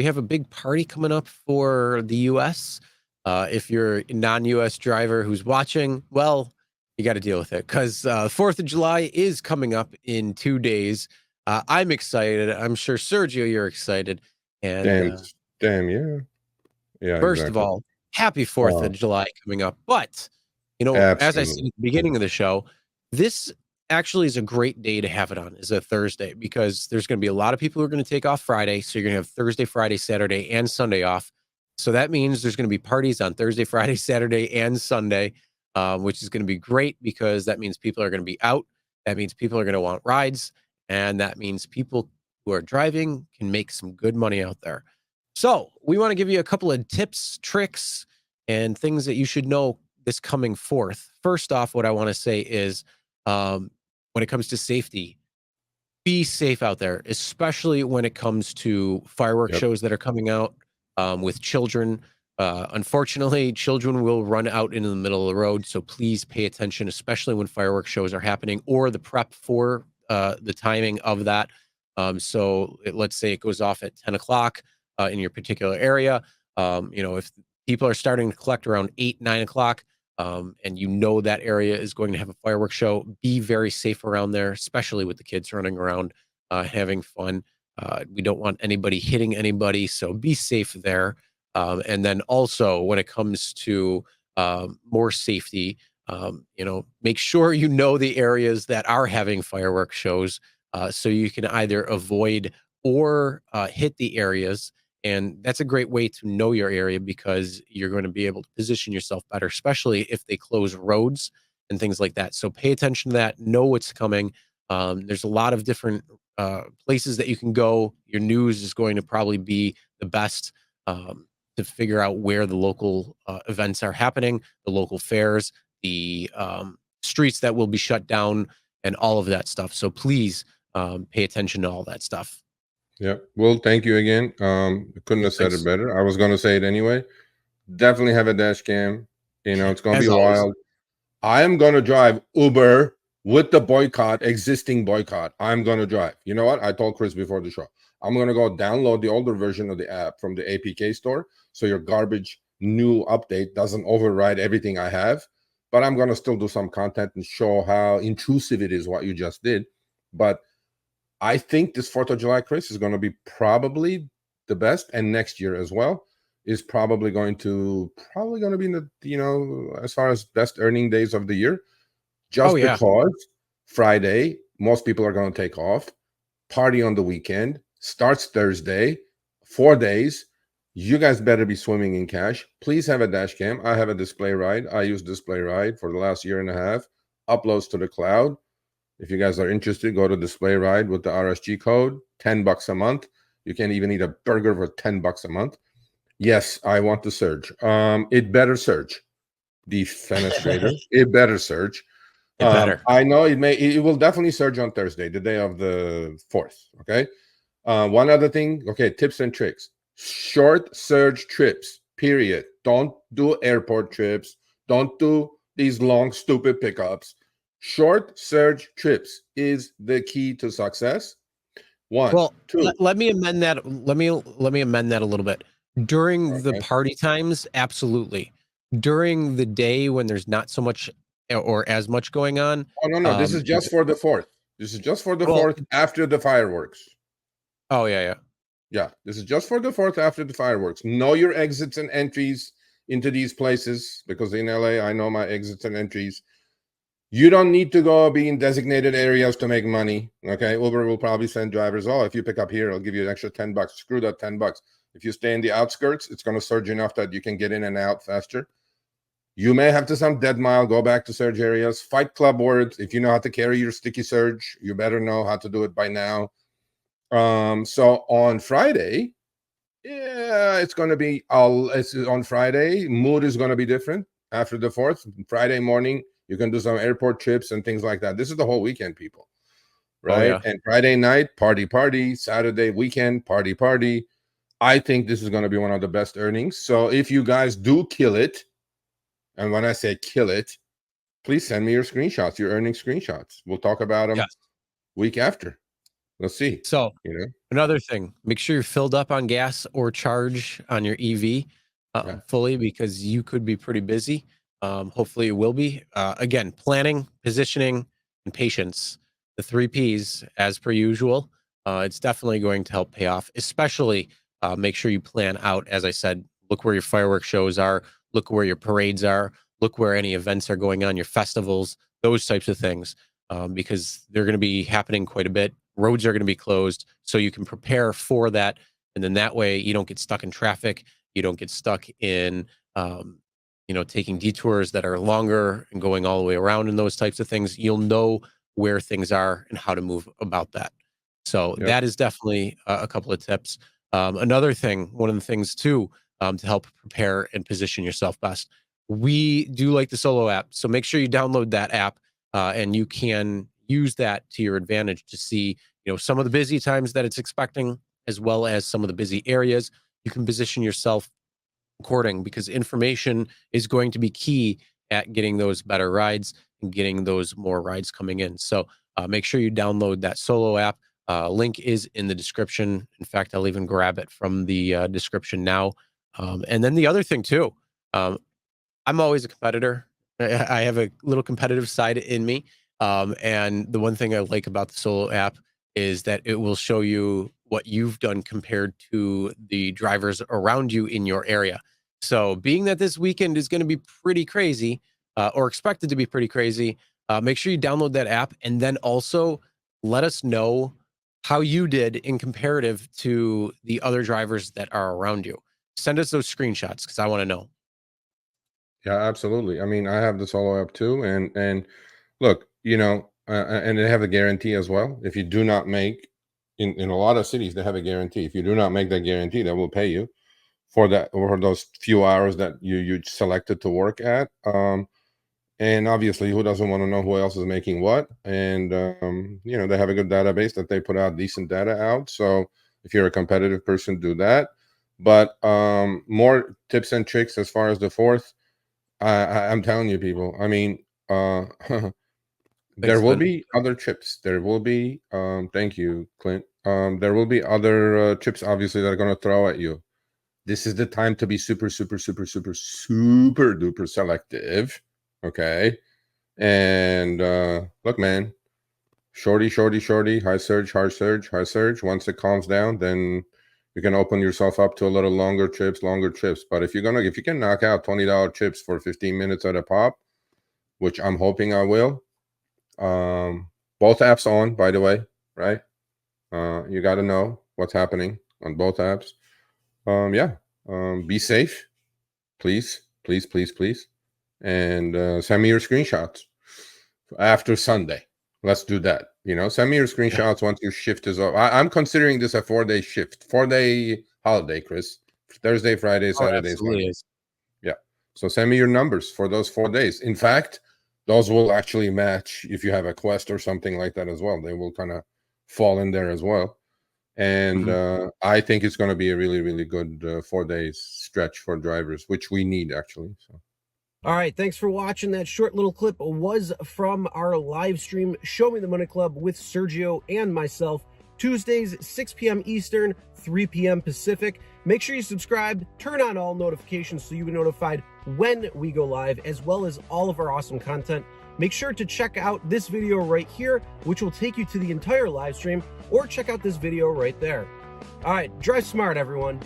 we have a big party coming up for the U.S. If you're a non-U.S. driver who's watching, well, you got to deal with it because 4th of July is coming up in 2 days. I'm excited. I'm sure, Sergio, you're excited. And Damn, yeah. Yeah, first of exactly. all, happy 4th of July coming up. But, as I said Absolutely. at the beginning of the show, this actually is a great day to have it on, is a Thursday, because there's going to be a lot of people who are going to take off Friday. So you're going to have Thursday, Friday, Saturday, and Sunday off. So that means there's going to be parties on Thursday, Friday, Saturday, and Sunday, which is going to be great because that means people are going to be out. That means people are going to want rides. And that means people who are driving can make some good money out there. So we want to give you a couple of tips, tricks, and things that you should know this coming 4th. First off, what I want to say is when it comes to safety, be safe out there, especially when it comes to fireworks shows that are coming out with children. Unfortunately, children will run out into the middle of the road. So please pay attention, especially when fireworks shows are happening or the prep for the timing of that. Let's say it goes off at 10 o'clock in your particular area. If people are starting to collect around 8, 9 o'clock, and that area is going to have a fireworks show, be very safe around there, especially with the kids running around, having fun. We don't want anybody hitting anybody, so be safe there. And then also when it comes to more safety, make sure you know the areas that are having fireworks shows, so you can either avoid or hit the areas. And that's a great way to know your area because you're going to be able to position yourself better, especially if they close roads and things like that. So pay attention to that, know what's coming. There's a lot of different places that you can go. Your news is going to probably be the best to figure out where the local events are happening, the local fairs, the streets that will be shut down, and all of that stuff. So please pay attention to all that stuff. Yeah. Well, thank you again. Couldn't have said it better. I was going to say it anyway. Definitely have a dash cam. It's going to be wild. I am going to drive Uber with the existing boycott. I'm going to drive. You know what? I told Chris before the show. I'm going to go download the older version of the app from the APK store so your garbage new update doesn't override everything I have. But I'm going to still do some content and show how intrusive it is what you just did. But I think this 4th of July, Chris, is going to be probably the best, and next year as well is probably going to be in the as far as best earning days of the year, just because Friday most people are going to take off, party on the weekend, starts Thursday, 4 days. You guys better be swimming in cash. Please have a dash cam. I have a display ride. I use display ride for the last year and a half. Uploads to the cloud. If you guys are interested, go to Display Ride with the RSG code, $10 a month. You can even eat a burger for $10 a month. Yes, I want to surge. It better surge. The fenestrator. It better surge. It better. I know it will definitely surge on Thursday, the day of the 4th. Okay. One other thing. Okay, tips and tricks. Short surge trips. Period. Don't do airport trips. Don't do these long, stupid pickups. Short surge trips is the key to success. Two. Let me amend that. Let me amend that a little bit. During the party times, absolutely. During the day when there's not so much or as much going on. Oh, no. This is just for the 4th. This is just for the 4th after the fireworks. Oh, yeah. Yeah, this is just for the 4th after the fireworks. Know your exits and entries into these places, because in LA, I know my exits and entries. You don't need to go be in designated areas to make money. Okay, Uber will probably send drivers. Oh, if you pick up here, I'll give you an extra $10. Screw that $10. If you stay in the outskirts, it's going to surge enough that you can get in and out faster. You may have to some dead mile, go back to surge areas. Fight Club words. If you know how to carry your sticky surge, you better know how to do it by now. So on Friday, it's going to be on Friday. Mood is going to be different after the 4th. Friday morning, you can do some airport trips and things like that. This is the whole weekend, people, right? And Friday night, party. Saturday weekend, party. I think this is going to be one of the best earnings. So if you guys do kill it, and when I say kill it, please send me your screenshots, your earning screenshots. We'll talk about them week after. let's see. So another thing, make sure you're filled up on gas or charge on your EV fully, because you could be pretty busy. Hopefully it will be. Again, planning, positioning, and patience, the 3 Ps as per usual. It's definitely going to help pay off, especially make sure you plan out. As I said, look where your fireworks shows are, look where your parades are, look where any events are going on, your festivals, those types of things, because they're going to be happening quite a bit. Roads are going to be closed, so you can prepare for that. And then that way you don't get stuck in traffic. You don't get stuck in, taking detours that are longer and going all the way around and those types of things. You'll know where things are and how to move about that. So that is definitely a couple of tips. Another thing, one of the things too, to help prepare and position yourself best, we do like the Solo app. So make sure you download that app, and you can use that to your advantage to see, some of the busy times that it's expecting, as well as some of the busy areas. You can position yourself according, because information is going to be key at getting those better rides and getting those more rides coming in. So make sure you download that Solo app. Link is in the description. In fact, I'll even grab it from the description now. And then the other thing too, I'm always a competitor. I have a little competitive side in me. And the one thing I like about the Solo app is that it will show you what you've done compared to the drivers around you in your area. So being that this weekend is going to be pretty crazy, or expected to be pretty crazy, make sure you download that app, and then also let us know how you did in comparative to the other drivers that are around you. Send us those screenshots, because I want to know. Yeah, absolutely. I mean, I have the Solo app too, and look, and they have a guarantee as well. If you do not make, in a lot of cities, they have a guarantee. If you do not make that guarantee, they will pay you for that, or those few hours that you selected to work at. And obviously, who doesn't want to know who else is making what? And they have a good database that they put out decent data out. So if you're a competitive person, do that. But more tips and tricks as far as the fourth. I'm telling you, people. I mean, there will be other trips. There will be. Thank you, Clint. There will be other trips, obviously, that are going to throw at you. This is the time to be super, super, super, super, super duper selective. Okay. And look, man, shorty, high surge, high surge, high surge. Once it calms down, then you can open yourself up to a little longer trips. But if you can knock out $20 trips for 15 minutes at a pop, which I'm hoping I will. Both apps on, by the way, right? You got to know what's happening on both apps. Be safe, please, and send me your screenshots after Sunday. Let's do that. Send me your screenshots once your shift is over. I'm considering this a 4-day shift, 4-day holiday, Chris. Thursday, Friday, Saturday, Sunday. Yeah. So send me your numbers for those 4 days. In fact, those will actually match if you have a quest or something like that as well. They will kind of fall in there as well. And I think it's going to be a really, really good 4 days stretch for drivers, which we need actually. So. All right, thanks for watching. That short little clip was from our live stream, Show Me the Money Club with Sergio and myself, Tuesdays, 6 p.m. Eastern, 3 p.m. Pacific. Make sure you subscribe, turn on all notifications so you'll be notified when we go live, as well as all of our awesome content. Make sure to check out this video right here, which will take you to the entire live stream, or check out this video right there. All right, drive smart, everyone.